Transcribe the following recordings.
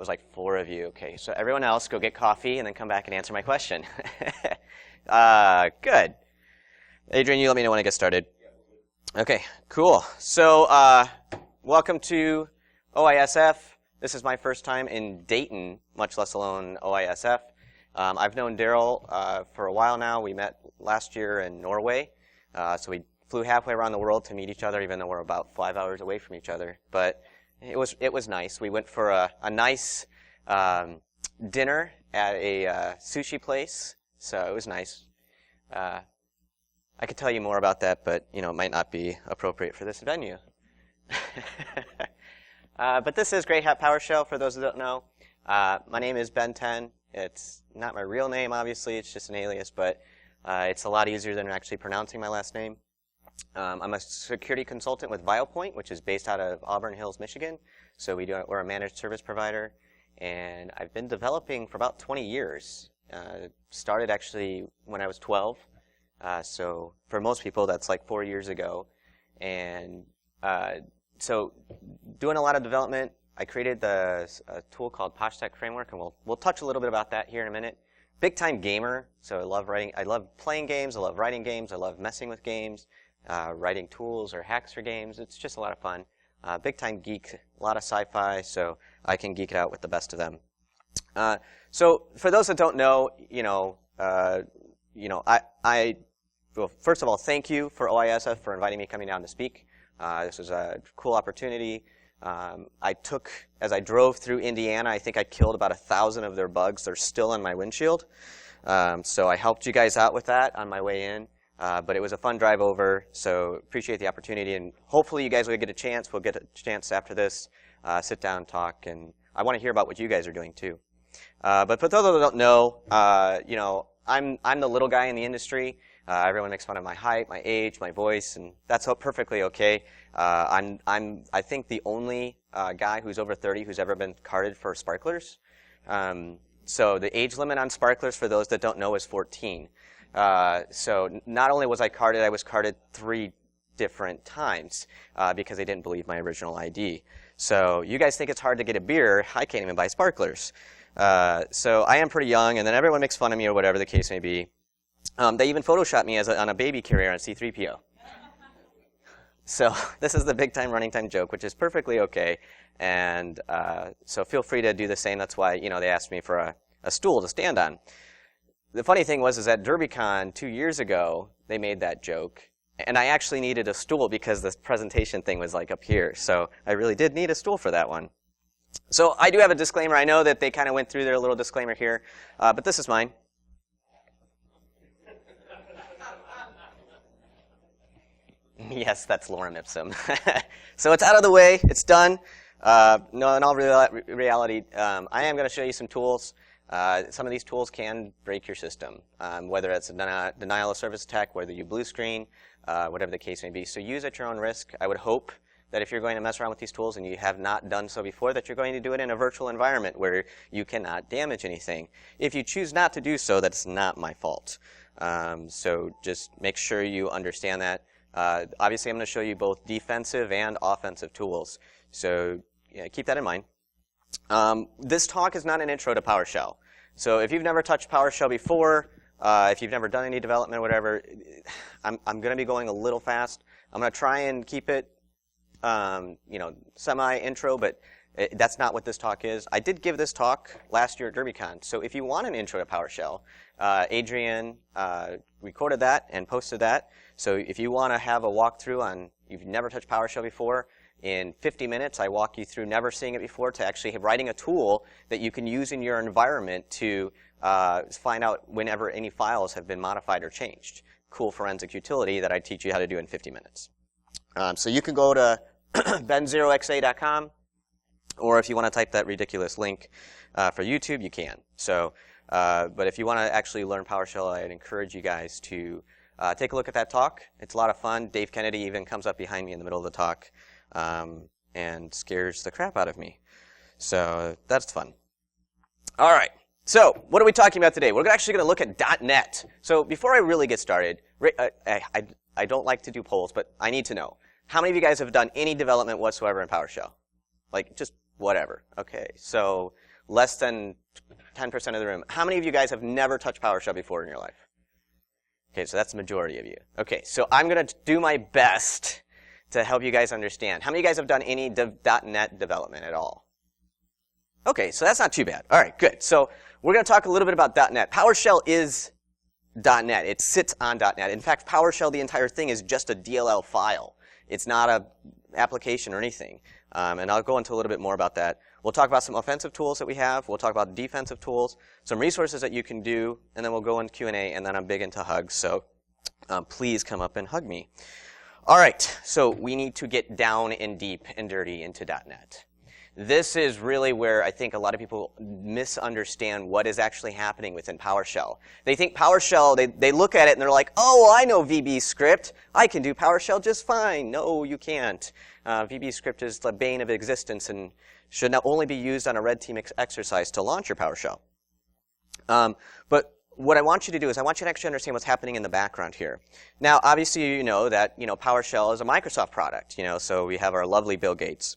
was like 4 of you. Okay, so everyone else, go get coffee and then come back and answer my question. Good. Adrian, you let me know when I get started. Okay, cool. So welcome to OISF. This is my first time in Dayton, much less alone OISF. I've known Daryl for a while now. We met last year in Norway. So we flew halfway around the world to meet each other, even though we're about 5 hours away from each other. But it was nice. We went for a nice dinner at a sushi place, so it was nice. I could tell you more about that, but it might not be appropriate for this venue. But this is Hat PowerShell, for those who don't know. My name is Ben Ten. It's not my real name, obviously. It's just an alias, but it's a lot easier than actually pronouncing my last name. I'm a security consultant with VialPoint, which is based out of Auburn Hills, Michigan. So we're a managed service provider, and I've been developing for about 20 years. Started actually when I was 12. So for most people, that's like 4 years ago. And so doing a lot of development, I created a tool called PoshSec framework, and we'll touch a little bit about that here in a minute. Big time gamer, so I love writing. I love playing games. I love writing games. I love messing with games. Writing tools or hacks for games. It's just a lot of fun. Big time geek, a lot of sci-fi, so I can geek it out with the best of them. So for those that don't know, well, first of all, thank you for OISF for inviting me coming down to speak. This was a cool opportunity. As I drove through Indiana, I think I killed about 1,000 of their bugs. They're still on my windshield. So I helped you guys out with that on my way in. But it was a fun drive over, so appreciate the opportunity, and hopefully you guys will get a chance. We'll get a chance after this, sit down and talk, and I want to hear about what you guys are doing too. But for those that don't know, I'm the little guy in the industry. Everyone makes fun of my height, my age, my voice, and that's perfectly okay. I'm I think the only guy who's over 30 who's ever been carded for sparklers. So the age limit on sparklers, for those that don't know, is 14. So not only was I was carded 3 different times because they didn't believe my original ID. So you guys think it's hard to get a beer. I can't even buy sparklers. So I am pretty young, and then everyone makes fun of me or whatever the case may be. They even photoshopped me on a baby carrier on C-3PO. So this is the big time running time joke, which is perfectly okay. And so feel free to do the same. That's why they asked me for a stool to stand on. The funny thing was at DerbyCon 2 years ago, they made that joke, and I actually needed a stool because this presentation thing was like up here, so I really did need a stool for that one. So I do have a disclaimer. I know that they kind of went through their little disclaimer here, but this is mine. Yes, that's Lorem Ipsum. So it's out of the way. It's done. No, in all reality, I am going to show you some tools. Some of these tools can break your system, whether it's a denial of service attack, whether you blue screen, whatever the case may be. So use at your own risk. I would hope that if you're going to mess around with these tools and you have not done so before, that you're going to do it in a virtual environment where you cannot damage anything. If you choose not to do so, that's not my fault. So just make sure you understand that. Obviously, I'm going to show you both defensive and offensive tools. So keep that in mind. This talk is not an intro to PowerShell. So if you've never touched PowerShell before, if you've never done any development or whatever, I'm going to be going a little fast. I'm going to try and keep it, semi-intro, but that's not what this talk is. I did give this talk last year at DerbyCon. So if you want an intro to PowerShell, Adrian recorded that and posted that. So if you want to have a walkthrough on, you've never touched PowerShell before, in 50 minutes, I walk you through never seeing it before to actually writing a tool that you can use in your environment to find out whenever any files have been modified or changed. Cool forensic utility that I teach you how to do in 50 minutes. So you can go to ben0xa.com, or if you want to type that ridiculous link for YouTube, you can. So, but if you want to actually learn PowerShell, I'd encourage you guys to take a look at that talk. It's a lot of fun. Dave Kennedy even comes up behind me in the middle of the talk and scares the crap out of me. So that's fun. All right. So what are we talking about today? We're actually going to look at .NET. So before I really get started, I don't like to do polls, but I need to know. How many of you guys have done any development whatsoever in PowerShell? Like just whatever. Okay. So Less than 10% of the room. How many of you guys have never touched PowerShell before in your life? Okay, so that's the majority of you. Okay, so I'm going to do my best to help you guys understand. How many of you guys have done any .NET development at all? Okay, so that's not too bad. All right, good. So we're going to talk a little bit about .NET. PowerShell is .NET. It sits on .NET. In fact, PowerShell, the entire thing, is just a DLL file. It's not a application or anything. And I'll go into a little bit more about that. We'll talk about some offensive tools that we have. We'll talk about defensive tools, some resources that you can do, and then we'll go into Q&A, and then I'm big into hugs, so please come up and hug me. All right, so we need to get down and deep and dirty into .NET. This is really where I think a lot of people misunderstand what is actually happening within PowerShell. They think PowerShell, they look at it and they're like, oh, I know VB script. I can do PowerShell just fine. No, you can't. VB script is the bane of existence and should not only be used on a red team exercise to launch your PowerShell. But what I want you to do is I want you to actually understand what's happening in the background here. Now, obviously, you know that PowerShell is a Microsoft product. So we have our lovely Bill Gates.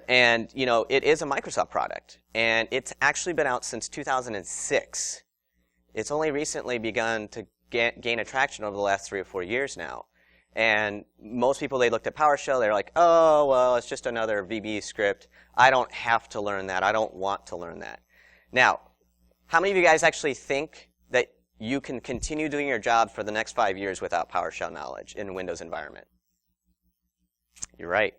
And, it is a Microsoft product. And it's actually been out since 2006. It's only recently begun to gain attraction over the last 3 or 4 years now. And most people, they looked at PowerShell, they're like, oh, well, it's just another VB script. I don't have to learn that. I don't want to learn that. Now, how many of you guys actually think that you can continue doing your job for the next 5 years without PowerShell knowledge in a Windows environment? You're right.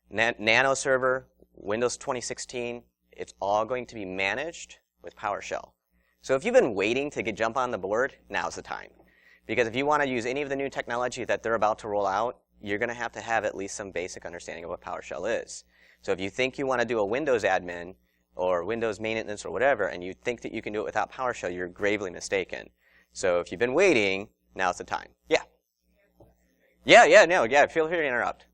Nano server, Windows 2016, it's all going to be managed with PowerShell. So if you've been waiting to jump on the board, now's the time. Because if you want to use any of the new technology that they're about to roll out, you're going to have at least some basic understanding of what PowerShell is. So if you think you want to do a Windows admin or Windows maintenance or whatever, and you think that you can do it without PowerShell, you're gravely mistaken. So if you've been waiting, now's the time. Yeah. Feel free to interrupt.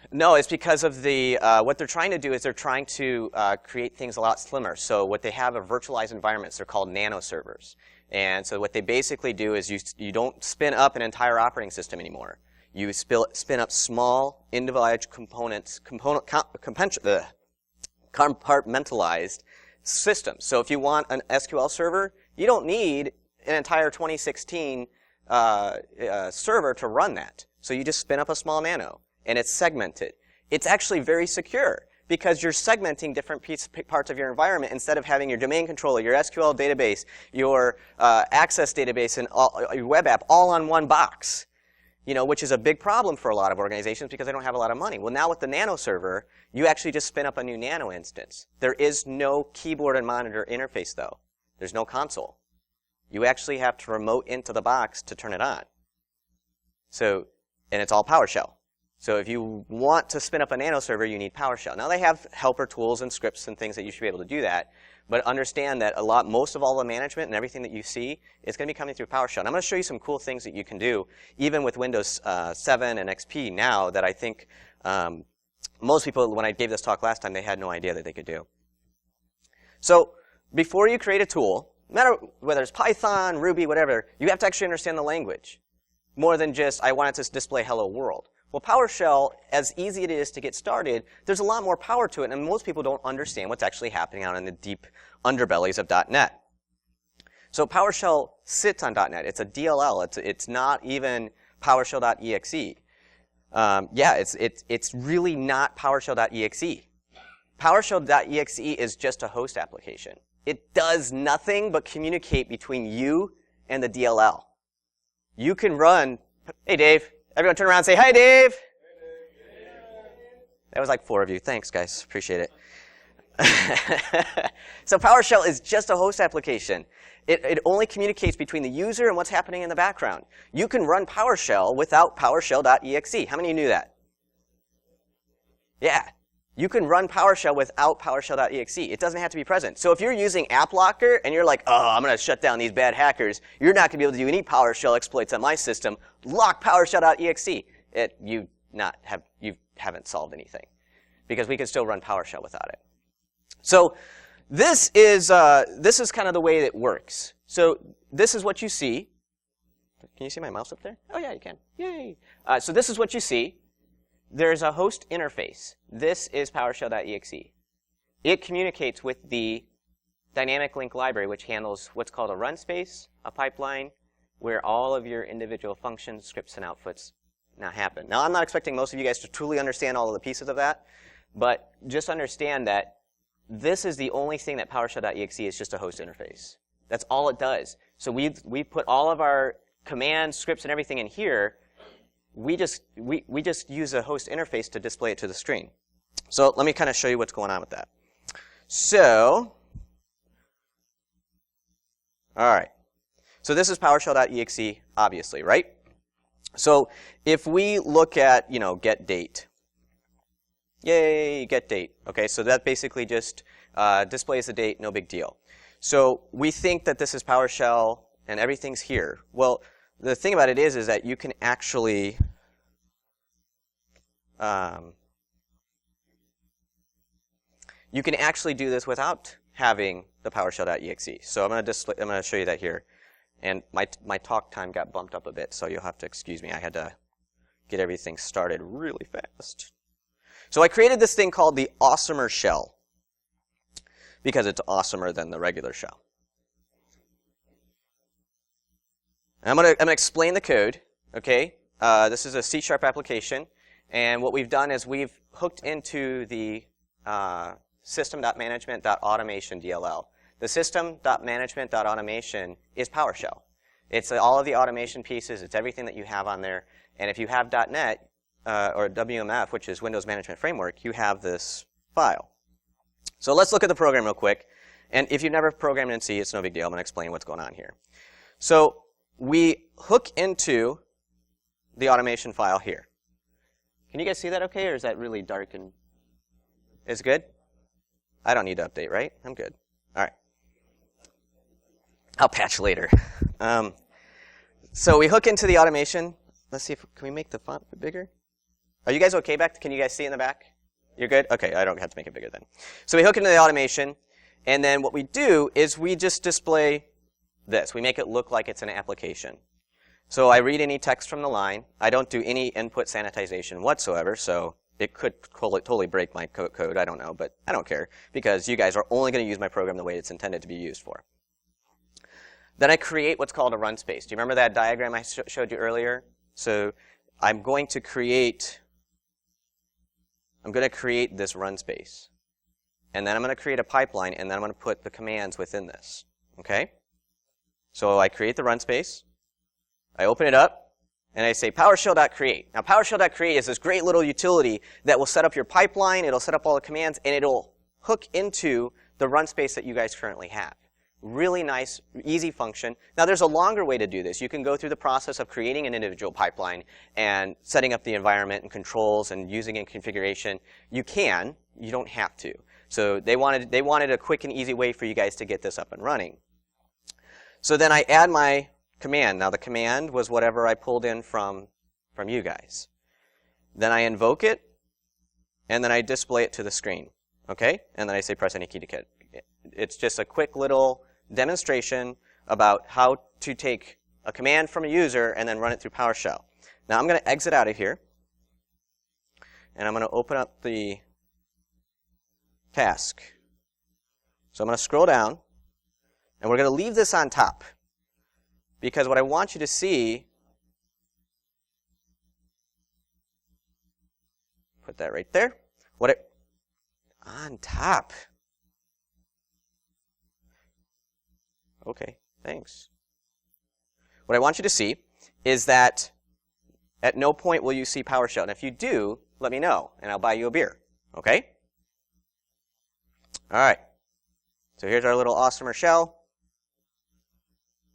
No, it's because of the, what they're trying to do is they're trying to create things a lot slimmer. So what they have are virtualized environments. They're called nano servers. And so what they basically do is you don't spin up an entire operating system anymore. You spin up small individual compartmentalized systems. So if you want an SQL server, you don't need an entire 2016 server to run that. So you just spin up a small nano. And it's segmented. It's actually very secure because you're segmenting different parts of your environment instead of having your domain controller, your SQL database, your access database, and your web app all on one box, which is a big problem for a lot of organizations because they don't have a lot of money. Well, now with the nano server, you actually just spin up a new nano instance. There is no keyboard and monitor interface, though. There's no console. You actually have to remote into the box to turn it on. So, and it's all PowerShell. So if you want to spin up a nano server, you need PowerShell. Now they have helper tools and scripts and things that you should be able to do that. But understand that most of all the management and everything that you see is going to be coming through PowerShell. And I'm going to show you some cool things that you can do, even with Windows 7 and XP now, that I think most people, when I gave this talk last time, they had no idea that they could do. So before you create a tool, no matter whether it's Python, Ruby, whatever, you have to actually understand the language. More than just, I want it to display hello world. Well, PowerShell, as easy it is to get started, there's a lot more power to it, and most people don't understand what's actually happening out in the deep underbellies of .NET. So PowerShell sits on .NET. It's a DLL. It's not even PowerShell.exe. It's really not PowerShell.exe. PowerShell.exe is just a host application. It does nothing but communicate between you and the DLL. You can run, hey Dave. Everyone turn around and say, hi, Dave. Hey, Dave. That was like 4 of you. Thanks, guys. Appreciate it. So PowerShell is just a host application. It only communicates between the user and what's happening in the background. You can run PowerShell without PowerShell.exe. How many of you knew that? Yeah. You can run PowerShell without PowerShell.exe. It doesn't have to be present. So if you're using AppLocker and you're like, oh, I'm going to shut down these bad hackers, you're not going to be able to do any PowerShell exploits on my system. Lock PowerShell.exe. You haven't solved anything because we can still run PowerShell without it. So this is kind of the way it works. So this is what you see. Can you see my mouse up there? Oh yeah, you can. Yay! So this is what you see. there's a host interface. This is PowerShell.exe. It communicates with the dynamic link library, which handles what's called a runspace, a pipeline, where all of your individual functions, scripts, and outputs now happen. Now, I'm not expecting most of you guys to truly understand all of the pieces of that, but just understand that this is the only thing that PowerShell.exe is just a host interface. That's all it does. So we put all of our commands, scripts, and everything in here. We just use a host interface to display it to the screen. So let me kind of show you what's going on with that. So, all right. So this is PowerShell.exe, obviously, right? So if we look at, get date. Yay, get date. Okay, so that basically just displays the date, no big deal. So we think that this is PowerShell and everything's here. Well, the thing about it is that you can actually do this without having the PowerShell.exe. So I'm going to show you that here. And my talk time got bumped up a bit, so you'll have to excuse me. I had to get everything started really fast. So I created this thing called the awesomer shell because it's awesomer than the regular shell. And I'm gonna explain the code. Okay, this is a C# application, and what we've done is we've hooked into the system.management.automation DLL. The system.management.automation is PowerShell. It's all of the automation pieces. It's everything that you have on there. And if you have .NET or WMF, which is Windows Management Framework, you have this file. So let's look at the program real quick. And if you've never programmed in C, it's no big deal. I'm going to explain what's going on here. So we hook into the automation file here. Can you guys see that okay, or is that really dark and is good? I don't need to update, right? I'm good. All right. I'll patch later. So we hook into the automation. Let's see if can we make the font a bit bigger? Are you guys okay back? Can you guys see in the back? You're good? Okay, I don't have to make it bigger then. So we hook into the automation, and then what we do is we just display this. We make it look like it's an application. So I read any text from the line. I don't do any input sanitization whatsoever, so it could totally break my code. I don't know, but I don't care because you guys are only going to use my program the way it's intended to be used for. Then I create what's called a run space. Do you remember that diagram I showed you earlier? So I'm going to create this run space. And then I'm going to create a pipeline, and then I'm going to put the commands within this. Okay? So I create the run space. I open it up, and I say PowerShell.create. Now, PowerShell.create is this great little utility that will set up your pipeline, it'll set up all the commands, and it'll hook into the run space that you guys currently have. Really nice, easy function. Now, there's a longer way to do this. You can go through the process of creating an individual pipeline and setting up the environment and controls and using it in configuration. You can. You don't have to. So they wanted a quick and easy way for you guys to get this up and running. So then I add my command. Now, the command was whatever I pulled in from you guys. Then I invoke it, and then I display it to the screen. Okay? And then I say press any key to get it. It's just a quick little demonstration about how to take a command from a user and then run it through PowerShell. Now I'm going to exit out of here, and I'm going to open up the task. So I'm going to scroll down, and we're going to leave this on top because what I want you to see, put that right there, on top. Okay, thanks. What I want you to see is that at no point will you see PowerShell. And if you do, let me know, and I'll buy you a beer. Okay? All right. So here's our little awesomer shell.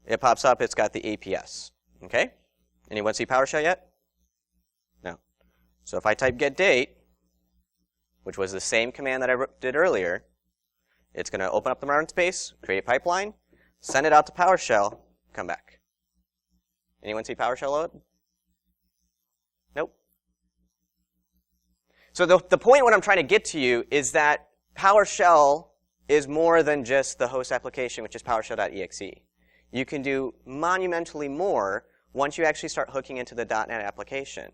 It pops up. It's got the APS. Okay? Anyone see PowerShell yet? No. So if I type get date, which was the same command that I did earlier, it's going to open up the run space, create pipeline, send it out to PowerShell, come back. Anyone see PowerShell load? Nope. So the point what I'm trying to get to you is that PowerShell is more than just the host application, which is PowerShell.exe. You can do monumentally more once you actually start hooking into the .NET application.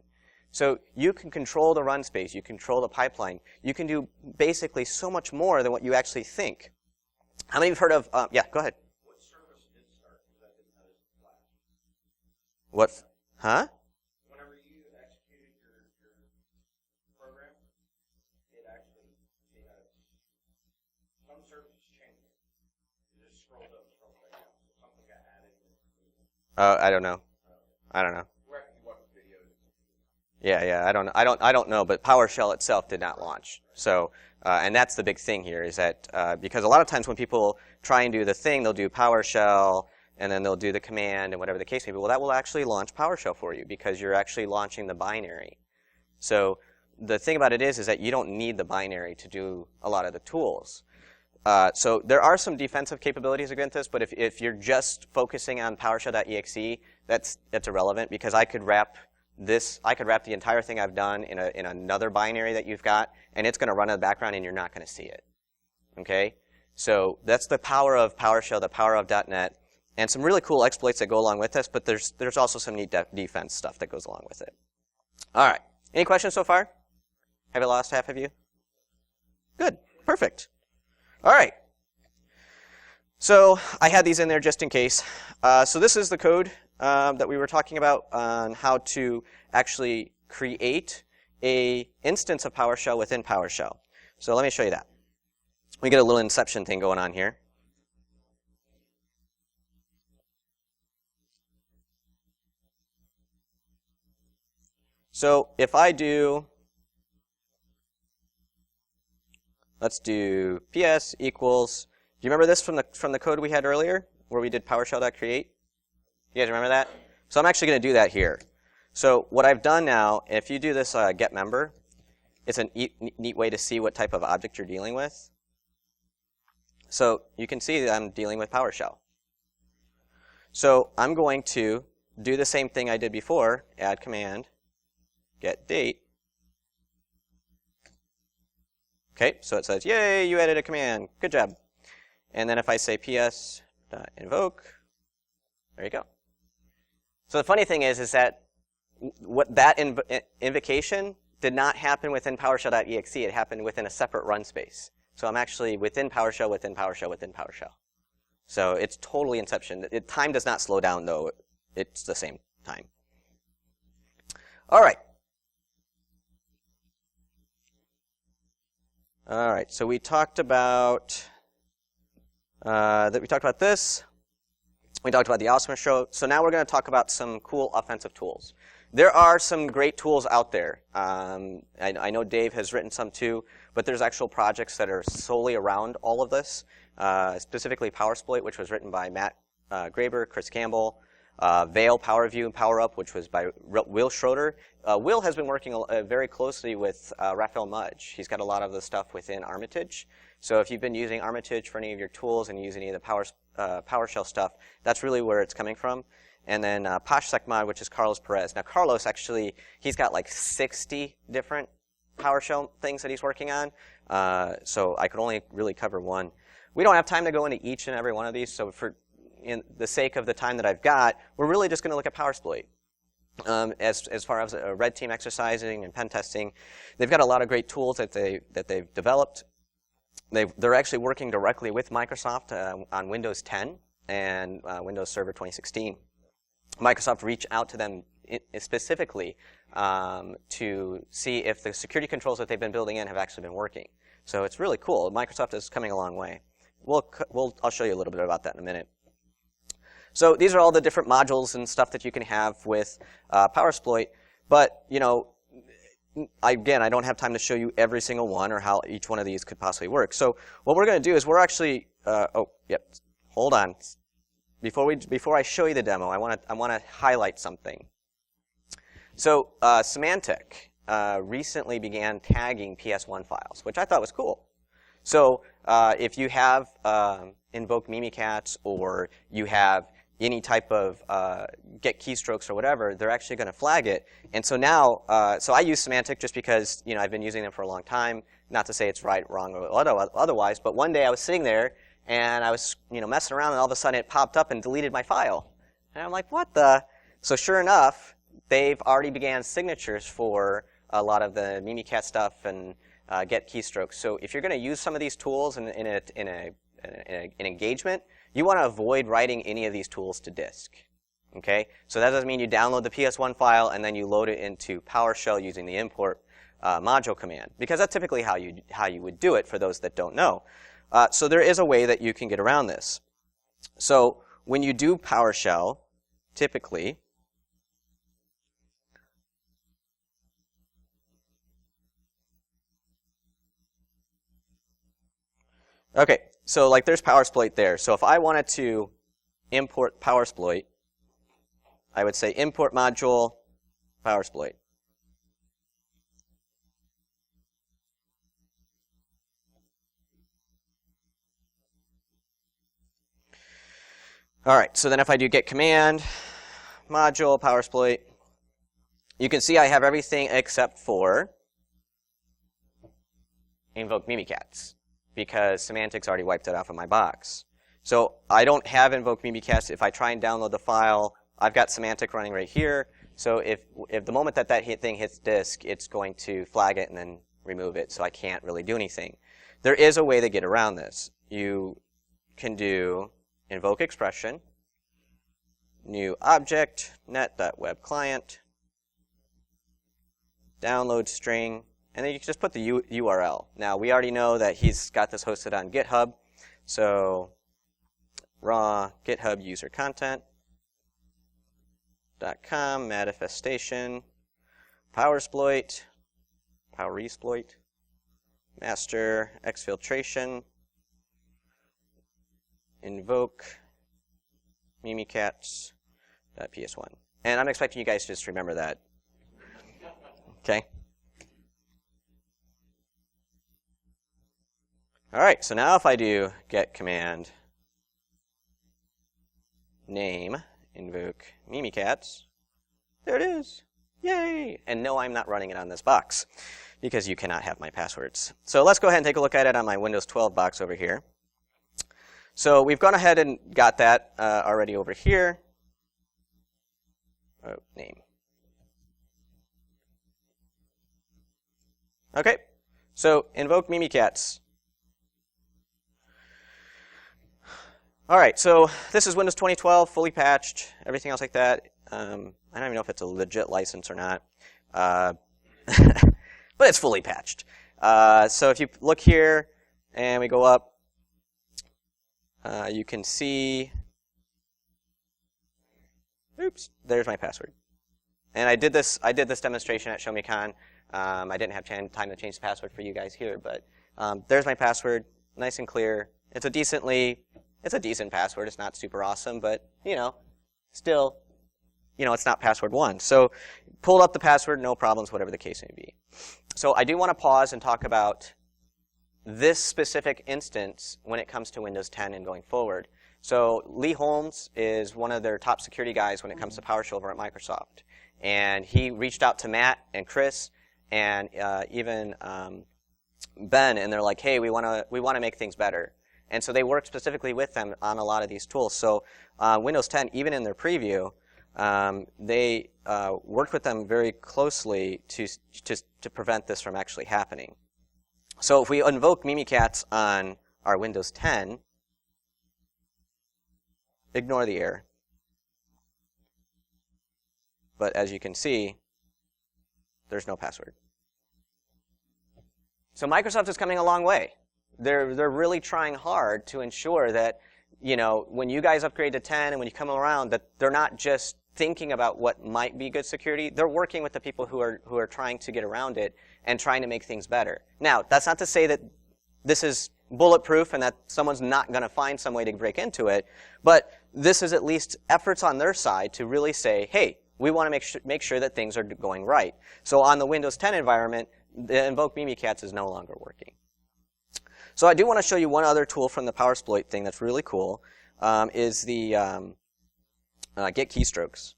So you can control the run space, you control the pipeline, you can do basically so much more than what you actually think. How many of you have heard of, yeah, go ahead. What service did start? Because I didn't notice the flash. What, huh? Whenever you executed your program, it actually, some services changed. It just scrolled up, scrolled back down. So something got added. I don't know. I don't know. Yeah, I don't know, but PowerShell itself did not launch. So, and that's the big thing here is that, because a lot of times when people try and do the thing, they'll do PowerShell, and then they'll do the command, and whatever the case may be. Well, that will actually launch PowerShell for you, because you're actually launching the binary. So, the thing about it is that you don't need the binary to do a lot of the tools. So, there are some defensive capabilities against this, but if you're just focusing on PowerShell.exe, that's irrelevant, because I could wrap the entire thing I've done in another binary that you've got, and it's going to run in the background, and you're not going to see it. Okay? So that's the power of PowerShell, the power of .NET, and some really cool exploits that go along with this, but there's also some neat defense stuff that goes along with it. All right. Any questions so far? Have I lost half of you? Good. Perfect. All right. So I had these in there just in case. So this is the code that we were talking about on how to actually create an instance of PowerShell within PowerShell. So let me show you that. We get a little inception thing going on here. So if I do, let's do PS equals, do you remember this from the code we had earlier where we did PowerShell.create? You guys remember that? So I'm actually going to do that here. So what I've done now, if you do this get member, it's a neat way to see what type of object you're dealing with. So you can see that I'm dealing with PowerShell. So I'm going to do the same thing I did before, add command, get date. Okay, so it says, yay, you added a command. Good job. And then if I say ps.invoke, there you go. So the funny thing is that that invocation did not happen within PowerShell.exe. It happened within a separate run space. So I'm actually within PowerShell, within PowerShell, within PowerShell. So it's totally inception. Time does not slow down, though. It's the same time. All right. All right. So we talked about this. We talked about the awesomeness show. So now we're going to talk about some cool offensive tools. There are some great tools out there. I know Dave has written some too, but there's actual projects that are solely around all of this, specifically PowerSploit, which was written by Matt Graber, Chris Campbell, Veil, PowerView, and PowerUp, which was by Will Schroeder. Will has been working very closely with Raphael Mudge. He's got a lot of the stuff within Armitage. So if you've been using Armitage for any of your tools and you use any of the PowerShell stuff, that's really where it's coming from. And then PoshSec mod, which is Carlos Perez. Now Carlos actually, he's got like 60 different PowerShell things that he's working on. So I could only really cover one. We don't have time to go into each and every one of these. So for in the sake of the time that I've got, we're really just going to look at PowerSploit. As far as red team exercising and pen testing, they've got a lot of great tools that they've developed. They're actually working directly with Microsoft on Windows 10 and Windows Server 2016. Microsoft reached out to them specifically to see if the security controls that they've been building in have actually been working. So it's really cool. Microsoft is coming a long way. I'll show you a little bit about that in a minute. So these are all the different modules and stuff that you can have with PowerSploit. But, you know, again, I don't have time to show you every single one or how each one of these could possibly work. So what we're going to do is we're actually, hold on. Before I show you the demo, I want to highlight something. So Symantec recently began tagging PS1 files, which I thought was cool. So if you have invoke Mimikatz or you have any type of get keystrokes or whatever, they're actually going to flag it. And so now, so I use Symantec just because I've been using them for a long time. Not to say it's right, wrong, or otherwise, but one day I was sitting there and I was messing around, and all of a sudden it popped up and deleted my file. And I'm like, what the? So sure enough, they've already began signatures for a lot of the Mimikat stuff and get keystrokes. So if you're going to use some of these tools in an engagement, you want to avoid writing any of these tools to disk. Okay? So that doesn't mean you download the PS1 file and then you load it into PowerShell using the import module command, because that's typically how you would do it for those that don't know. So there is a way that you can get around this. So when you do PowerShell, typically, okay, so like there's PowerSploit there. So if I wanted to import PowerSploit, I would say import module PowerSploit. All right, so then if I do get command, module, PowerSploit, you can see I have everything except for invoke Mimikatz, because semantics already wiped it off of my box. So I don't have invoke Mimikatz. If I try and download the file, I've got semantic running right here. So if the moment that thing hits disk, it's going to flag it and then remove it, so I can't really do anything. There is a way to get around this. You can do invoke expression, new object, net.webclient, download string, and then you can just put the URL. Now, we already know that he's got this hosted on GitHub, so raw GitHub user content.com, manifestation, PowerSploit, PowerSploit, master exfiltration, invoke Mimikatz.ps1. And I'm expecting you guys to just remember that. Okay? All right, so now if I do get command name invoke Mimikatz, there it is. Yay! And no, I'm not running it on this box because you cannot have my passwords. So let's go ahead and take a look at it on my Windows 12 box over here. So we've gone ahead and got that already over here. Oh, name. Okay, so invoke Mimikatz. All right, so this is Windows 2012, fully patched, everything else like that. I don't even know if it's a legit license or not, but it's fully patched. So if you look here and we go up, you can see, oops, there's my password. And I did this demonstration at ShowMeCon. I didn't have time to change the password for you guys here, but there's my password, nice and clear. It's a decent password. It's not super awesome, but still, it's not password 1. So pulled up the password, no problems, whatever the case may be. So I do want to pause and talk about this specific instance when it comes to Windows 10 and going forward. So Lee Holmes is one of their top security guys when it comes to PowerShell over at Microsoft. And he reached out to Matt and Chris and even Ben, and they're like, hey, we want to make things better. And so they work specifically with them on a lot of these tools. So Windows 10, even in their preview, they worked with them very closely to prevent this from actually happening. So if we invoke Mimikatz on our Windows 10, ignore the error. But as you can see, there's no password. So Microsoft is coming a long way. They're really trying hard to ensure that, when you guys upgrade to 10 and when you come around, that they're not just thinking about what might be good security. They're working with the people who are trying to get around it and trying to make things better. Now, that's not to say that this is bulletproof and that someone's not going to find some way to break into it, but this is at least efforts on their side to really say, hey, we want to make sure that things are going right. So on the Windows 10 environment, the invoke Mimikatz is no longer working. So I do want to show you one other tool from the PowerSploit thing that's really cool, is the get keystrokes.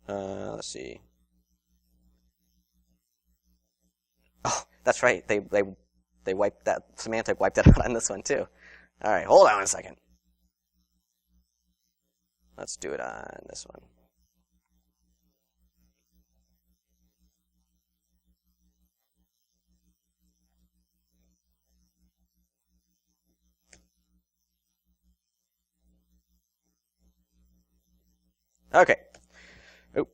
Let's see. Oh, that's right. They wiped that, semantic wiped it out on this one too. All right, hold on a second. Let's do it on this one. Okay. Oop.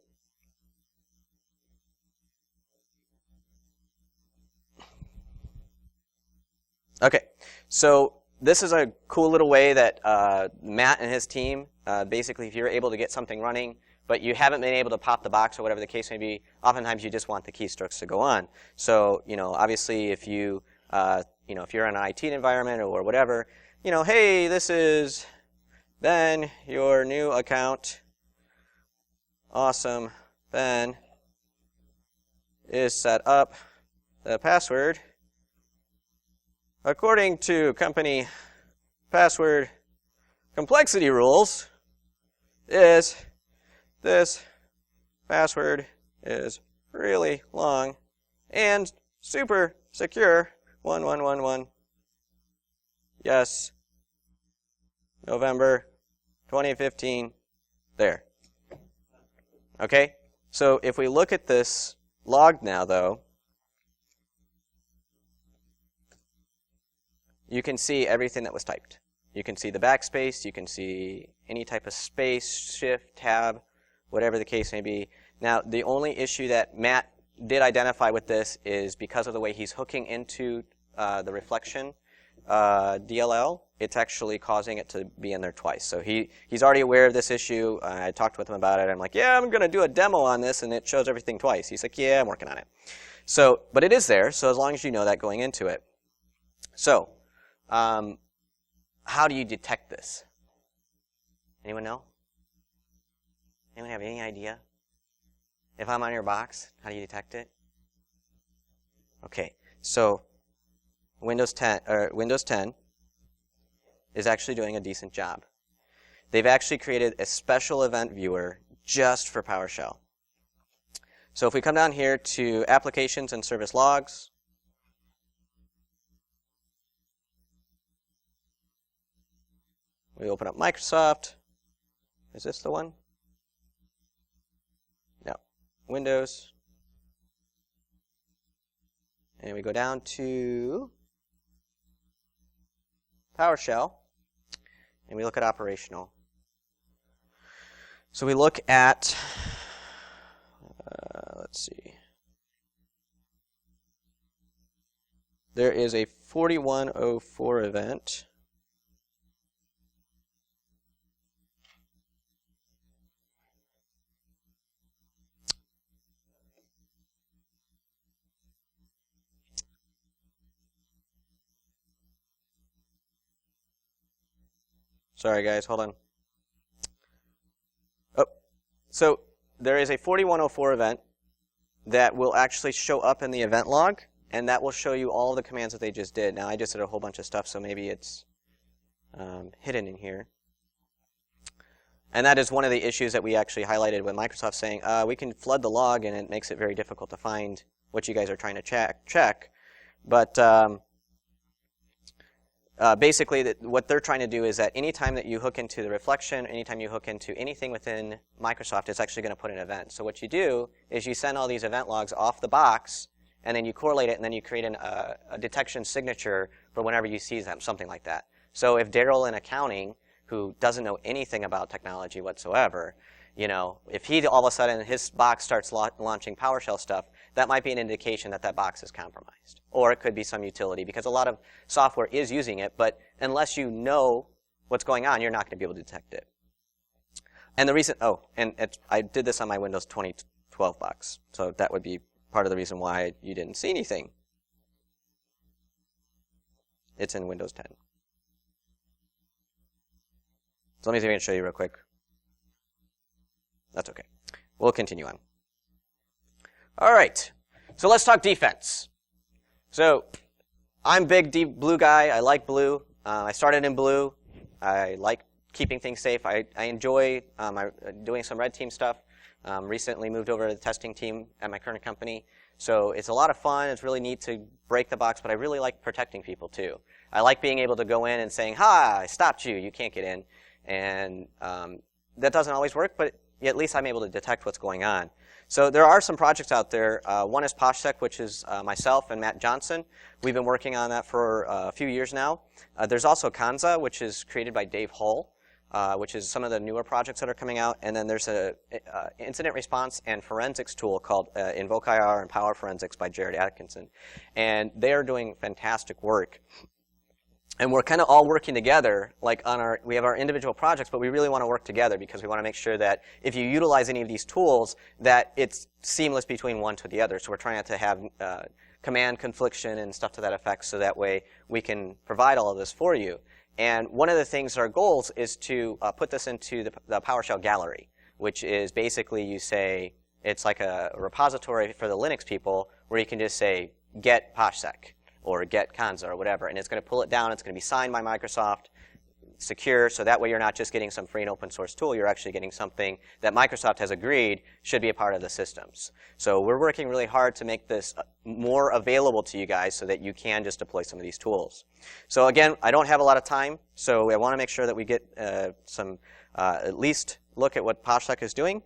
Okay. So this is a cool little way that Matt and his team, basically if you're able to get something running, but you haven't been able to pop the box or whatever the case may be, oftentimes you just want the keystrokes to go on. So, obviously if you, if you're in an IT environment or whatever, hey, this is Ben, your new account. Awesome. Ben is set up. The password, according to company password complexity rules, is this password is really long and super secure. 1111. Yes. November 2015. There. Okay? So if we look at this log now, though, you can see everything that was typed. You can see the backspace. You can see any type of space, shift, tab, whatever the case may be. Now, the only issue that Matt did identify with this is because of the way he's hooking into the reflection DLL, it's actually causing it to be in there twice. So he's already aware of this issue. I talked with him about it. I'm like, yeah, I'm going to do a demo on this, and it shows everything twice. He's like, yeah, I'm working on it. So, but it is there, so as long as you know that going into it. So, how do you detect this? Anyone know? Anyone have any idea? If I'm on your box, how do you detect it? Okay, so Windows 10 is actually doing a decent job. They've actually created a special event viewer just for PowerShell. So if we come down here to Applications and Service Logs, we open up Microsoft. Is this the one? No. Windows. And we go down to PowerShell, and we look at operational. So we look at, let's see. There is a 4104 event. Sorry, guys, hold on. Oh, so there is a 4104 event that will actually show up in the event log, and that will show you all the commands that they just did. Now, I just did a whole bunch of stuff, so maybe it's hidden in here. And that is one of the issues that we actually highlighted with Microsoft saying, we can flood the log, and it makes it very difficult to find what you guys are trying to check. But basically, what they're trying to do is that anytime that you hook into the reflection, anytime you hook into anything within Microsoft, it's actually going to put an event. So what you do is you send all these event logs off the box, and then you correlate it, and then you create a detection signature for whenever you see them, something like that. So if Daryl in accounting, who doesn't know anything about technology whatsoever, if he all of a sudden his box starts launching PowerShell stuff, that might be an indication that that box is compromised. Or it could be some utility, because a lot of software is using it, but unless you know what's going on, you're not going to be able to detect it. And the reason, I did this on my Windows 2012 box, so that would be part of the reason why you didn't see anything. It's in Windows 10. So let me see if I can show you real quick. That's okay. We'll continue on. All right. So let's talk defense. So I'm big deep blue guy. I like blue. I started in blue. I like keeping things safe. I enjoy doing some red team stuff. Recently moved over to the testing team at my current company. So it's a lot of fun. It's really neat to break the box, but I really like protecting people too. I like being able to go in and saying, "Ha, I stopped you. You can't get in." And that doesn't always work, but at least I'm able to detect what's going on. So there are some projects out there. One is PoshSec, which is myself and Matt Johnson. We've been working on that for a few years now. There's also Kanza, which is created by Dave Hull, which is some of the newer projects that are coming out. And then there's a incident response and forensics tool called InvokeIR and Power Forensics by Jared Atkinson. And they are doing fantastic work. And we're kind of all working together, like we have our individual projects, but we really want to work together because we want to make sure that if you utilize any of these tools, that it's seamless between one to the other. So we're trying to have command confliction and stuff to that effect, so that way we can provide all of this for you. And one of the things, our goals, is to put this into the PowerShell gallery, which is basically, you say, it's like a repository for the Linux people, where you can just say, get PoshSec, or get Kanza, or whatever, and it's going to pull it down. It's going to be signed by Microsoft, secure, so that way you're not just getting some free and open source tool, you're actually getting something that Microsoft has agreed should be a part of the systems. So we're working really hard to make this more available to you guys so that you can just deploy some of these tools. So again, I don't have a lot of time, so I want to make sure that we get some, at least look at what PoshSec is doing,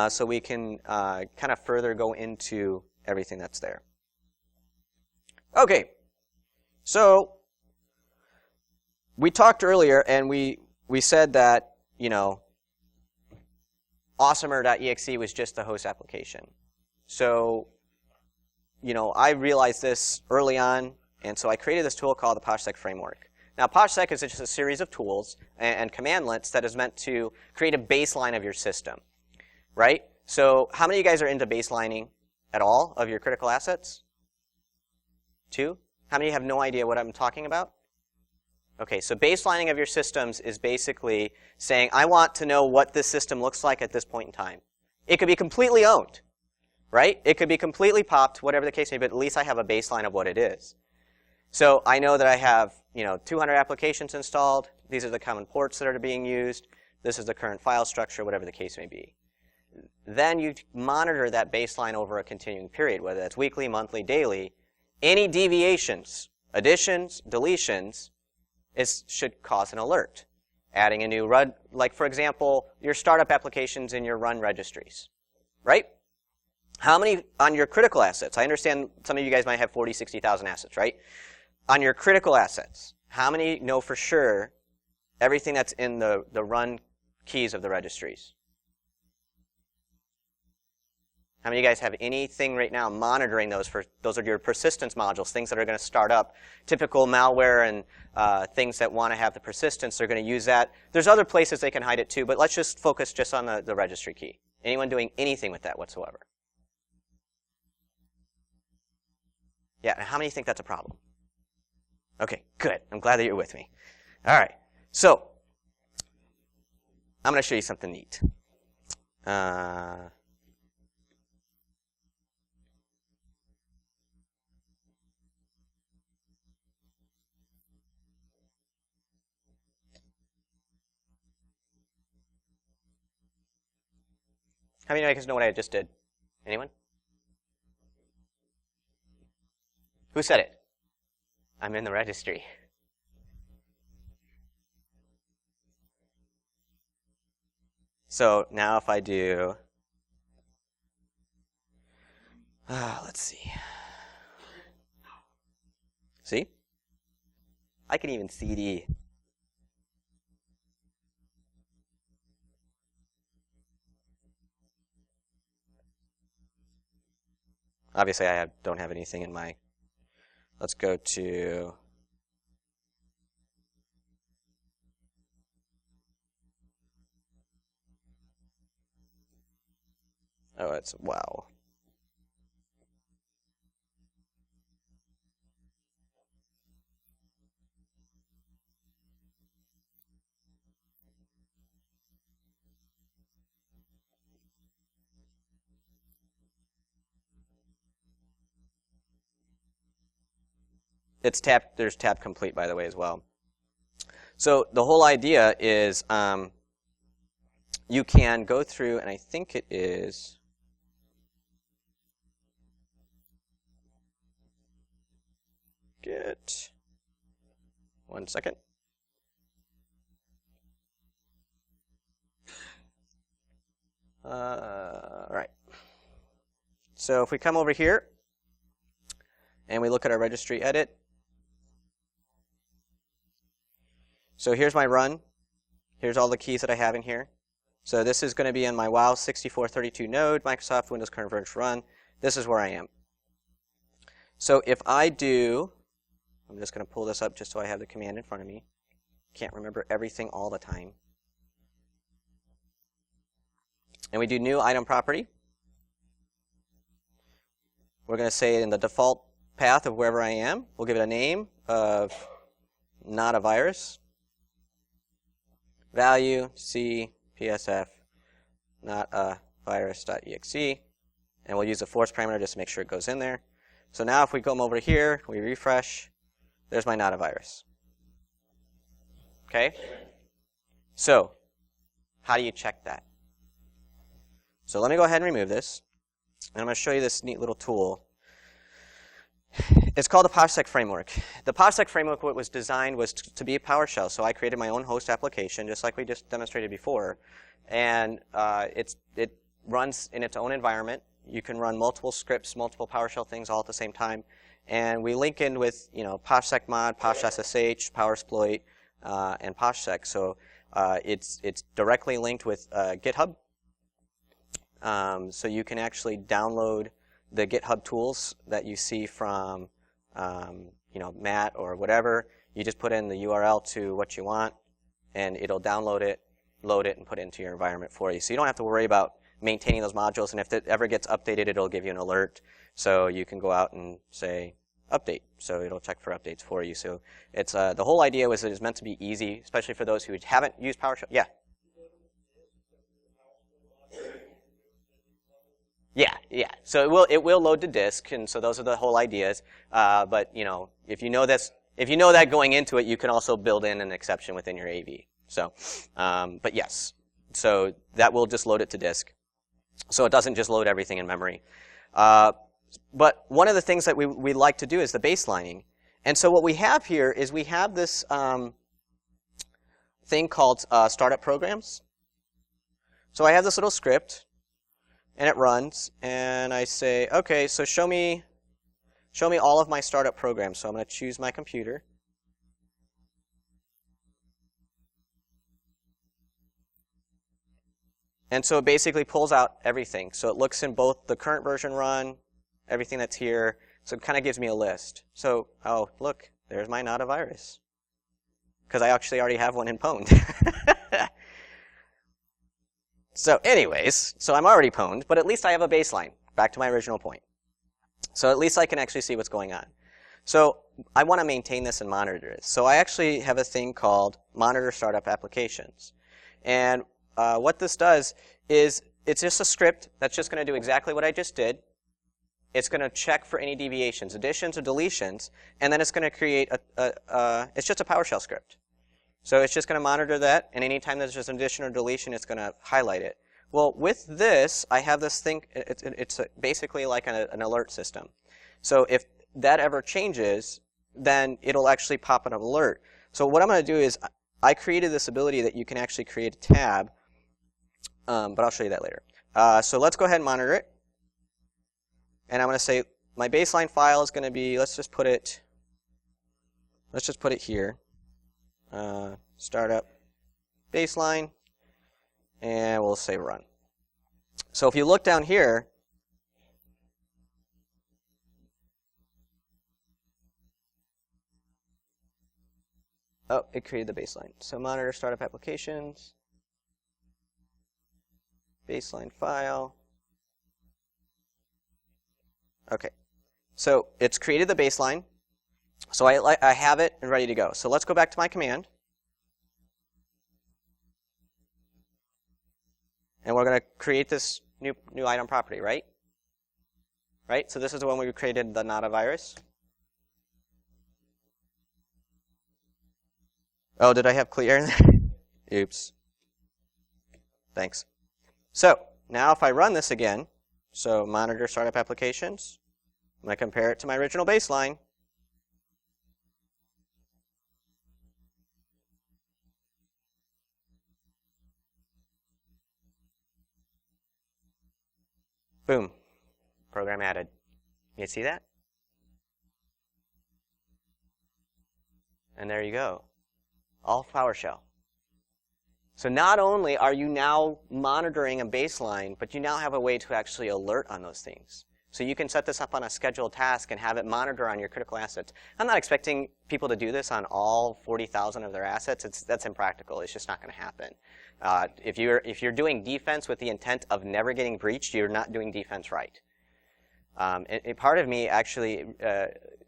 so we can kind of further go into everything that's there. Okay, so we talked earlier, and we said that, you know, awesomer.exe was just the host application. So, you know, I realized this early on, and so I created this tool called the PoshSec framework. Now, PoshSec is just a series of tools and commandlets that is meant to create a baseline of your system, right? So how many of you guys are into baselining at all of your critical assets? 2? How many have no idea what I'm talking about? Okay, so baselining of your systems is basically saying, I want to know what this system looks like at this point in time. It could be completely owned, right? It could be completely popped, whatever the case may be, but at least I have a baseline of what it is. So I know that I have, you know, 200 applications installed. These are the common ports that are being used. This is the current file structure, whatever the case may be. Then you monitor that baseline over a continuing period, whether that's weekly, monthly, daily. Any deviations, additions, deletions, should cause an alert. Adding a new run, like for example, your startup applications in your run registries, right? How many on your critical assets? I understand some of you guys might have 40, 60,000 assets, right? On your critical assets, how many know for sure everything that's in the run keys of the registries? How many of you guys have anything right now monitoring those? Those are your persistence modules, things that are going to start up. Typical malware and things that want to have the persistence, they're going to use that. There's other places they can hide it too, but let's just focus just on the registry key. Anyone doing anything with that whatsoever? Yeah, and how many think that's a problem? Okay, good. I'm glad that you're with me. All right, so I'm going to show you something neat. How many of you guys know what I just did? Anyone? Who said it? I'm in the registry. So now if I do, let's see. See? I can even CD. Obviously, I don't have anything in my. Let's go to. Oh, it's wow. It's tab. There's tab complete, by the way, as well. So the whole idea is you can go through, and I think it is. Get 1 second. All right. So if we come over here and we look at our registry edit, so here's my run. Here's all the keys that I have in here. So this is going to be in my WoW 6432 node, Microsoft Windows Converged Run. This is where I am. So if I do, I'm just going to pull this up just so I have the command in front of me. Can't remember everything all the time. And we do new item property. We're going to say in the default path of wherever I am, we'll give it a name of not a virus. Value C PSF not a virus.exe, and we'll use a force parameter just to make sure it goes in there. So now if we come over here, we refresh, there's my not a virus. Okay? So, how do you check that? So let me go ahead and remove this, and I'm going to show you this neat little tool. It's called the PoshSec framework. The PoshSec framework, what was designed was to be a PowerShell, so I created my own host application, just like we just demonstrated before, and it runs in its own environment. You can run multiple scripts, multiple PowerShell things all at the same time, and we link in with PoshSec mod, PoshSSH, PowerSploit, and PoshSec. So it's directly linked with GitHub, so you can actually download the GitHub tools that you see from Matt or whatever. You just put in the URL to what you want, and it'll download it, load it, and put it into your environment for you. So you don't have to worry about maintaining those modules, and if it ever gets updated, it'll give you an alert. So you can go out and say, update. So it'll check for updates for you. So it's the whole idea was that it's meant to be easy, especially for those who haven't used PowerShell. Yeah. Yeah. So it will load to disk, and so those are the whole ideas. But if you know that going into it, you can also build in an exception within your AV. So, but yes, so that will just load it to disk. So it doesn't just load everything in memory. But one of the things that we like to do is the baselining. And so what we have here is we have this thing called startup programs. So I have this little script, and it runs, and I say, okay, so show me all of my startup programs. So I'm going to choose my computer. And so it basically pulls out everything. So it looks in both the current version run, everything that's here. So it kind of gives me a list. So, oh, look, there's my not a virus. Because I actually already have one in pwned. So anyways, so I'm already pwned, but at least I have a baseline. Back to my original point. So at least I can actually see what's going on. So I want to maintain this and monitor it. So I actually have a thing called monitor startup applications. And what this does is it's just a script that's just going to do exactly what I just did. It's going to check for any deviations, additions or deletions, and then it's going to create it's just a PowerShell script. So it's just going to monitor that, and anytime there's just an addition or deletion, it's going to highlight it. Well, with this, I have this thing, it's basically like an alert system. So if that ever changes, then it'll actually pop an alert. So what I'm going to do is I created this ability that you can actually create a tab, but I'll show you that later. So let's go ahead and monitor it. And I'm going to say my baseline file is going to be, let's just put it here. Startup baseline, and we'll say run. So if you look down here, oh, it created the baseline. So monitor startup applications, baseline file. Okay, so it's created the baseline. So I have it and ready to go. So let's go back to my command. And we're going to create this new item property, right? Right? So this is the one we created, the not a virus. Oh, did I have clear in there? Oops. Thanks. So now if I run this again, so monitor startup applications, I'm going to compare it to my original baseline. Boom. Program added. You see that? And there you go. All PowerShell. So not only are you now monitoring a baseline, but you now have a way to actually alert on those things. So you can set this up on a scheduled task and have it monitor on your critical assets. I'm not expecting people to do this on all 40,000 of their assets. That's impractical. It's just not going to happen. If you're doing defense with the intent of never getting breached, you're not doing defense right. Part of me actually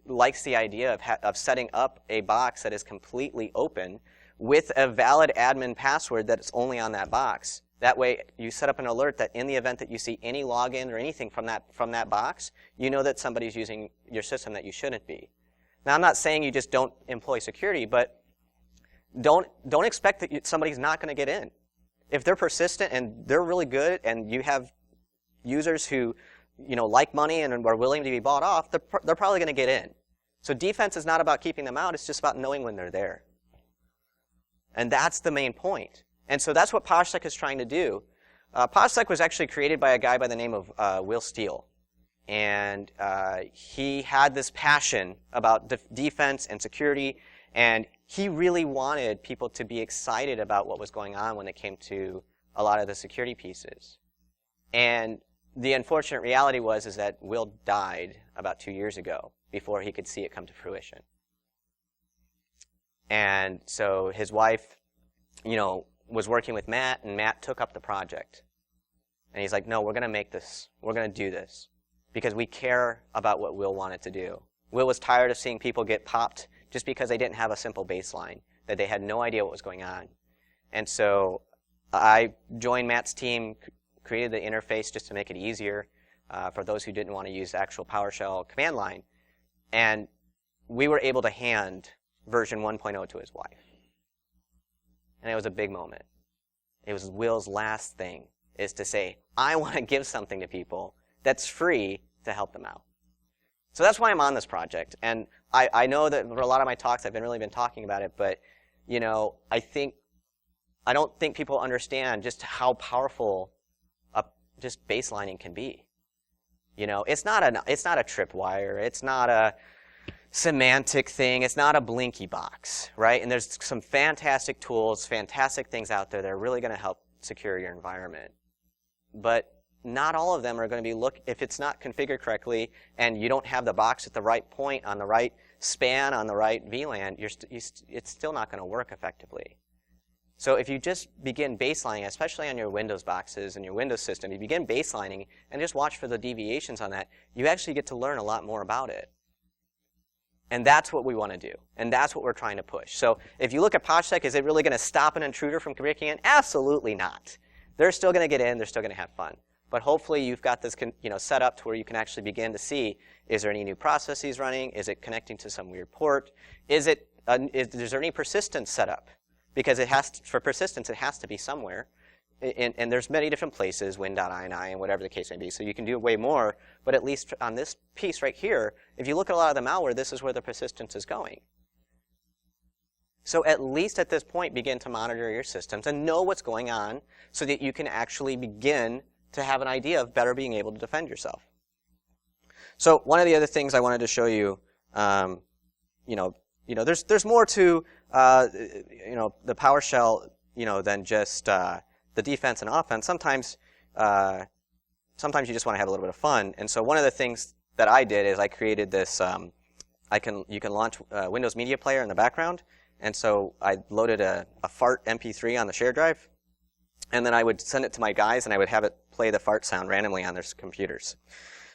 likes the idea of setting up a box that is completely open with a valid admin password that's only on that box. That way, you set up an alert that in the event that you see any login or anything from that box, you know that somebody's using your system that you shouldn't be. Now, I'm not saying you just don't employ security, but don't expect that somebody's not going to get in. If they're persistent and they're really good, and you have users who like money and are willing to be bought off, they're probably going to get in. So defense is not about keeping them out. It's just about knowing when they're there. And that's the main point. And so that's what PoshSec is trying to do. PoshSec was actually created by a guy by the name of Will Steele. And he had this passion about defense and security, and he really wanted people to be excited about what was going on when it came to a lot of the security pieces. And the unfortunate reality is that Will died about 2 years ago before he could see it come to fruition. And so his wife, was working with Matt, and Matt took up the project. And he's like, no, we're going to make this. We're going to do this because we care about what Will wanted to do. Will was tired of seeing people get popped just because they didn't have a simple baseline, that they had no idea what was going on. And so I joined Matt's team, created the interface just to make it easier for those who didn't want to use the actual PowerShell command line. And we were able to hand version 1.0 to his wife. And it was a big moment. It was Will's last thing, is to say, I want to give something to people that's free to help them out. So that's why I'm on this project. And I know that for a lot of my talks, I've really been talking about it, but I don't think people understand just how powerful just baselining can be. It's not a tripwire. It's not a semantic thing. It's not a blinky box, right? And there's some fantastic tools, fantastic things out there that are really going to help secure your environment. But not all of them are going to be if it's not configured correctly and you don't have the box at the right point on the right span on the right VLAN, it's still not going to work effectively. So if you just begin baselining, especially on your Windows boxes and your Windows system, you begin baselining and just watch for the deviations on that, you actually get to learn a lot more about it. And that's what we want to do. And that's what we're trying to push. So if you look at PoshSec, is it really going to stop an intruder from breaking in? Absolutely not. They're still going to get in. They're still going to have fun. But hopefully you've got this set up to where you can actually begin to see, is there any new processes running? Is it connecting to some weird port? Is there any persistence set up? Because for persistence, it has to be somewhere. And there's many different places, win.ini and whatever the case may be. So you can do way more, but at least on this piece right here, if you look at a lot of the malware, this is where the persistence is going. So at least at this point, begin to monitor your systems and know what's going on so that you can actually begin to have an idea of better being able to defend yourself. So one of the other things I wanted to show you, there's more to, the PowerShell, than just the defense and offense. Sometimes you just want to have a little bit of fun. And so one of the things that I did is I created this. You can launch Windows Media Player in the background. And so I loaded a fart MP3 on the shared drive, and then I would send it to my guys, and I would have it play the fart sound randomly on their computers.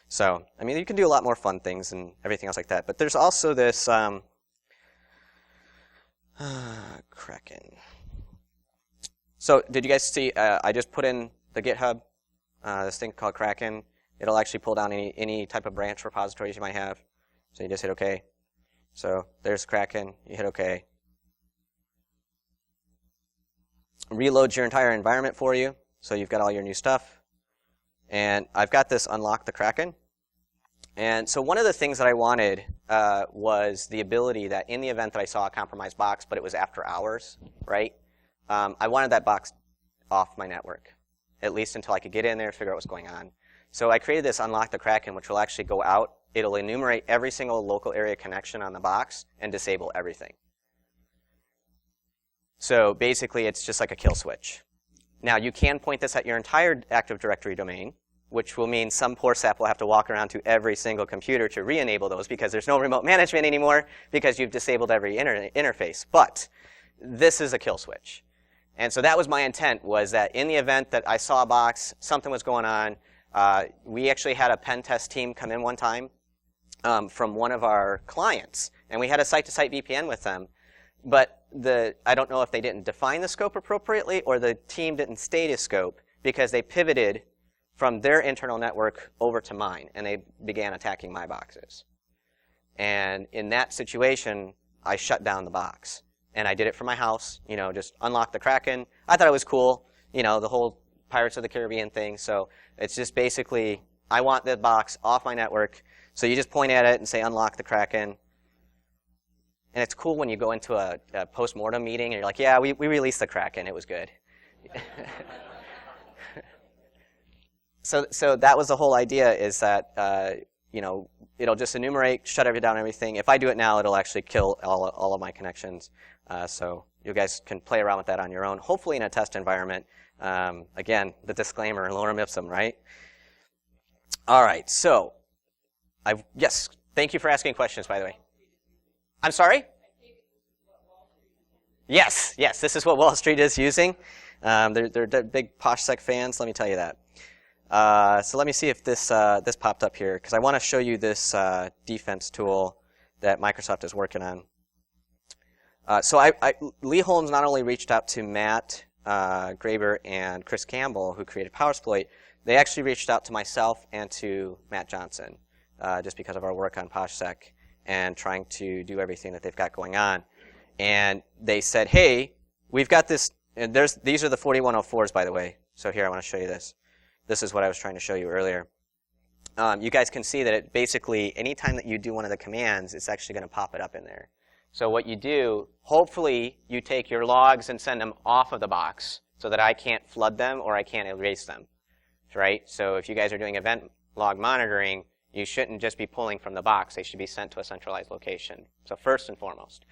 So, you can do a lot more fun things and everything else like that. But there's also this Kraken. So did you guys see, I just put in the GitHub, this thing called Kraken. It'll actually pull down any type of branch repositories you might have. So you just hit OK. So there's Kraken. You hit OK. Reloads your entire environment for you. So you've got all your new stuff. And I've got this unlock the Kraken. And so one of the things that I wanted was the ability that in the event that I saw a compromised box, but it was after hours, right? I wanted that box off my network, at least until I could get in there and figure out what's going on. So I created this unlock the Kraken, which will actually go out. It'll enumerate every single local area connection on the box and disable everything. So basically, it's just like a kill switch. Now, you can point this at your entire Active Directory domain, which will mean some poor sap will have to walk around to every single computer to re-enable those because there's no remote management anymore because you've disabled every interface. But this is a kill switch. And so that was my intent, was that in the event that I saw a box, something was going on, we actually had a pen test team come in one time from one of our clients, and we had a site-to-site VPN with them. But I don't know if they didn't define the scope appropriately or the team didn't state a scope because they pivoted from their internal network over to mine, and they began attacking my boxes. And in that situation, I shut down the box. And I did it from my house, just unlock the Kraken. I thought it was cool, the whole Pirates of the Caribbean thing. So it's just basically, I want the box off my network. So you just point at it and say, unlock the Kraken. And it's cool when you go into a post-mortem meeting and you're like, yeah, we released the Kraken. It was good. So that was the whole idea, is that, it'll just enumerate, shut down everything. If I do it now, it'll actually kill all of my connections. So you guys can play around with that on your own, hopefully in a test environment. Again, the disclaimer, lorem ipsum, right? All right, so, yes, thank you for asking questions, by the way. I'm sorry? Yes, this is what Wall Street is using. They're big PoshSec fans, let me tell you that. So let me see if this popped up here, because I want to show you this defense tool that Microsoft is working on. So Lee Holmes not only reached out to Matt Graber and Chris Campbell, who created PowerSploit, they actually reached out to myself and to Matt Johnson, just because of our work on PoshSec and trying to do everything that they've got going on. And they said, hey, we've got this, and these are the 4104s, by the way. So here, I want to show you this. This is what I was trying to show you earlier. You guys can see that it basically, anytime that you do one of the commands, it's actually going to pop it up in there. So what you do, hopefully you take your logs and send them off of the box so that I can't flood them or I can't erase them, right? So if you guys are doing event log monitoring, you shouldn't just be pulling from the box. They should be sent to a centralized location. So first and foremost.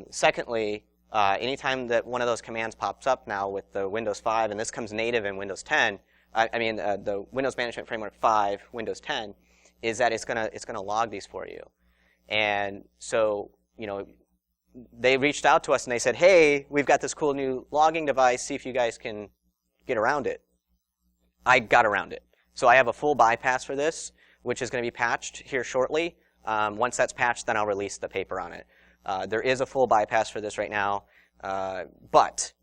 Secondly, anytime that one of those commands pops up now with the Windows 5, and this comes native in Windows 10, the Windows Management Framework 5, Windows 10, is that it's gonna log these for you. And so, they reached out to us and they said, hey, we've got this cool new logging device, see if you guys can get around it. I got around it. So I have a full bypass for this, which is going to be patched here shortly. Once that's patched, then I'll release the paper on it. There is a full bypass for this right now, but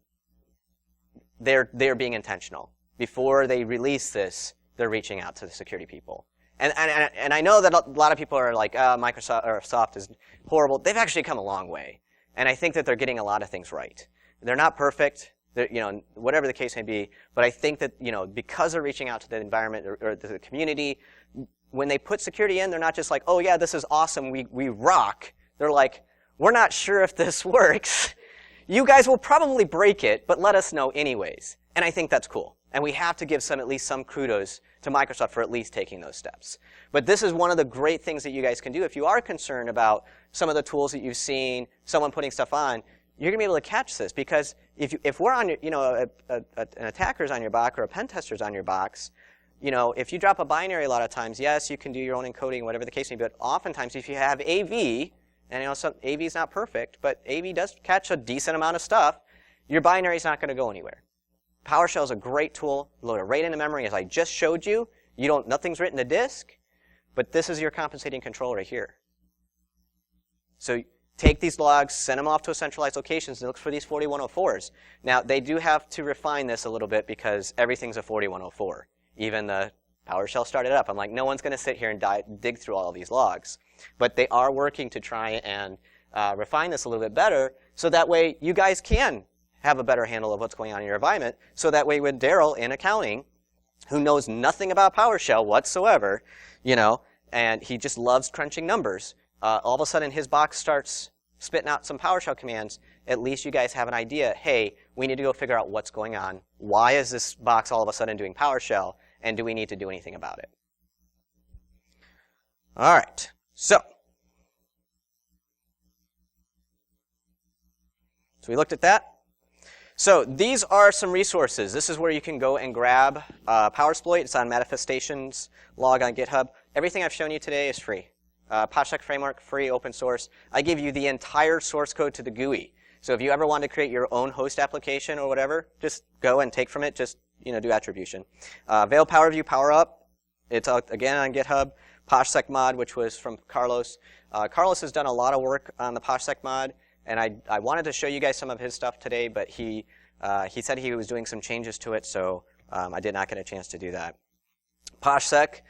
they're being intentional. Before they release this, they're reaching out to the security people. And I know that a lot of people are like, Microsoft is horrible. They've actually come a long way. And I think that they're getting a lot of things right. They're not perfect, whatever the case may be, but I think that, because they're reaching out to the environment or the community, when they put security in, they're not just like, oh yeah, this is awesome, we rock. They're like, we're not sure if this works. You guys will probably break it, but let us know anyways. And I think that's cool. And we have to give at least some kudos to Microsoft for at least taking those steps. But this is one of the great things that you guys can do. If you are concerned about some of the tools that you've seen, someone putting stuff on, you're going to be able to catch this. Because if we're on your, an attacker's on your box or a pen tester's on your box, if you drop a binary a lot of times, yes, you can do your own encoding, whatever the case may be. But oftentimes, if you have AV, and AV is not perfect, but AV does catch a decent amount of stuff, your binary is not going to go anywhere. PowerShell is a great tool. Load it right into memory, as I just showed you. Nothing's written to disk, but this is your compensating control right here. So take these logs, send them off to a centralized location, and look for these 4104s. Now, they do have to refine this a little bit because everything's a 4104. Even the PowerShell started up. I'm like, no one's going to sit here and dig through all of these logs. But they are working to try and refine this a little bit better, so that way you guys can have a better handle of what's going on in your environment. So that way with Daryl in accounting, who knows nothing about PowerShell whatsoever, and he just loves crunching numbers, all of a sudden his box starts spitting out some PowerShell commands. At least you guys have an idea, hey, we need to go figure out what's going on. Why is this box all of a sudden doing PowerShell? and do we need to do anything about it? All right, so we looked at that. So these are some resources. This is where you can go and grab PowerSploit. It's on Manifestations log on GitHub. Everything I've shown you today is free. PoshSec framework, free, open source. I give you the entire source code to the GUI. So if you ever want to create your own host application or whatever, just go and take from it. Just do attribution. Veil PowerView Power Up. It's again on GitHub. PoshSec mod, which was from Carlos. Carlos has done a lot of work on the PoshSec mod. And I wanted to show you guys some of his stuff today, but he said he was doing some changes to it, so I did not get a chance to do that. PoshSec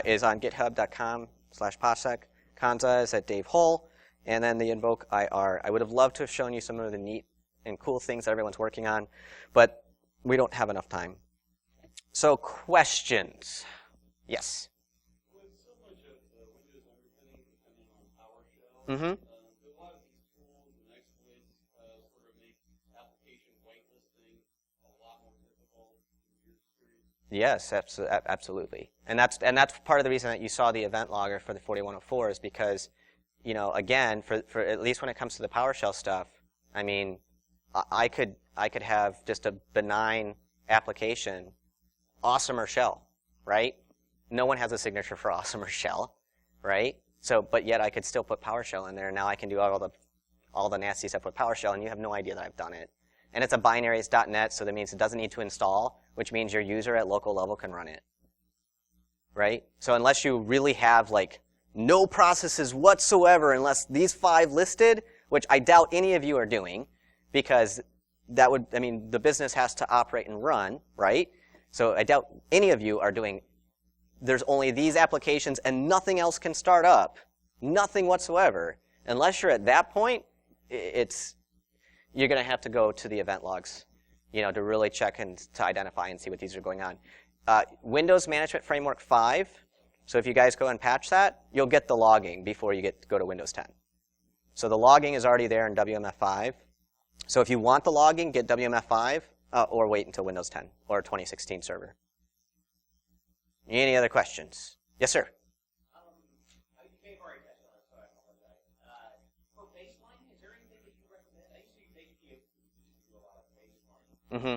is on github.com/PoshSec. Kanza is at Dave Hull. And then the invoke IR. I would have loved to have shown you some of the neat and cool things that everyone's working on, but we don't have enough time. So questions? Yes? With so much of the Windows underpinning depending on PowerShell, Mm-hmm. Yes, absolutely. And that's part of the reason that you saw the event logger for the 4104 is because, again, for at least when it comes to the PowerShell stuff, I mean, I could have just a benign application, awesomer shell, right? No one has a signature for awesomer shell, right? So, but yet I could still put PowerShell in there. Now I can do all the nasty stuff with PowerShell, and you have no idea that I've done it. And it's a binary, it's .NET, so that means it doesn't need to install, which means your user at local level can run it, right? So unless you really have no processes whatsoever, unless these 5 listed, which I doubt any of you are doing, because the business has to operate and run, right? So I doubt any of you are doing, there's only these applications and nothing else can start up, nothing whatsoever. Unless you're at that point, you're going to have to go to the event logs, to really check and to identify and see what these are going on. Windows Management Framework 5. So if you guys go and patch that, you'll get the logging before you go to Windows 10. So the logging is already there in WMF5. So if you want the logging, get WMF5 or wait until Windows 10 or 2016 server. Any other questions? Yes, sir. Mm-hmm.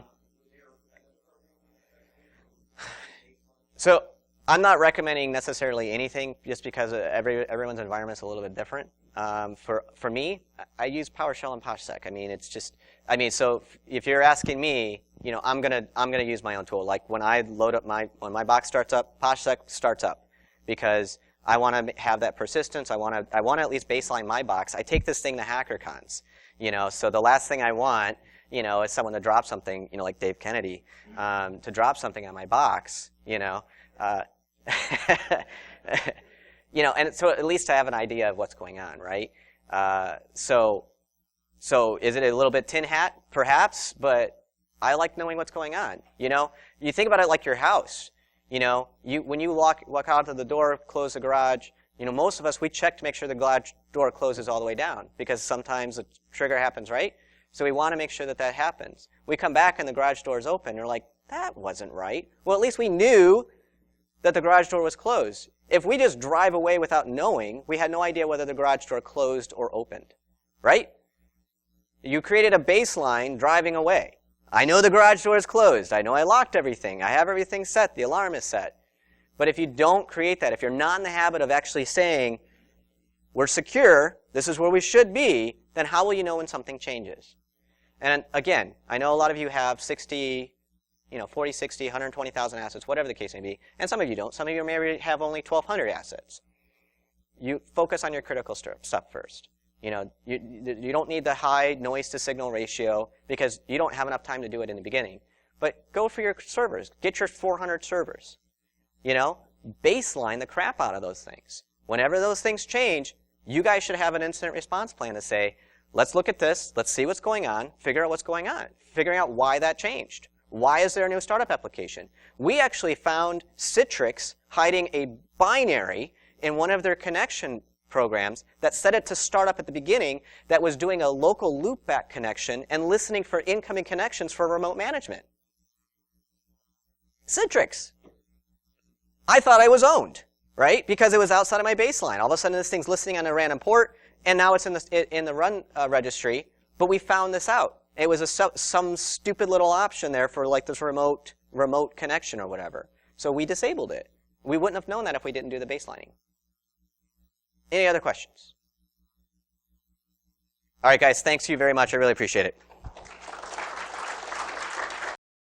So I'm not recommending necessarily anything just because everyone's environment is a little bit different. For me, I use PowerShell and PoshSec. So if you're asking me, I'm gonna use my own tool. Like when I load up when my box starts up, PoshSec starts up because I want to have that persistence. I want to at least baseline my box. I take this thing to HackerCons, so the last thing I want, is someone to drop something, like Dave Kennedy, to drop something on my box, and so at least I have an idea of what's going on, right? So is it a little bit tin hat? Perhaps, but I like knowing what's going on. You think about it like your house. When you walk out of the door, close the garage, most of us, we check to make sure the garage door closes all the way down because sometimes a trigger happens, right? So we want to make sure that happens. We come back and the garage door is open. You're like, that wasn't right. Well, at least we knew that the garage door was closed. If we just drive away without knowing, we had no idea whether the garage door closed or opened, right? You created a baseline driving away. I know the garage door is closed. I know I locked everything. I have everything set. The alarm is set. But if you don't create that, if you're not in the habit of actually saying, we're secure, this is where we should be, then how will you know when something changes? And again, I know a lot of you have 40, 60, 120,000 assets, whatever the case may be. And some of you don't. Some of you may have only 1,200 assets. You focus on your critical stuff first. You don't need the high noise to signal ratio because you don't have enough time to do it in the beginning. But go for your servers. Get your 400 servers. Baseline the crap out of those things. Whenever those things change, you guys should have an incident response plan to say, let's look at this, let's see what's going on, figure out what's going on, figuring out why that changed. Why is there a new startup application? We actually found Citrix hiding a binary in one of their connection programs that set it to start up at the beginning that was doing a local loopback connection and listening for incoming connections for remote management. Citrix. I thought I was owned, right? Because it was outside of my baseline. All of a sudden, this thing's listening on a random port, and now it's in the run registry. But we found this out. It was some stupid little option there for like this remote connection or whatever. So we disabled it. We wouldn't have known that if we didn't do the baselining. Any other questions? All right, guys. Thanks to you very much. I really appreciate it.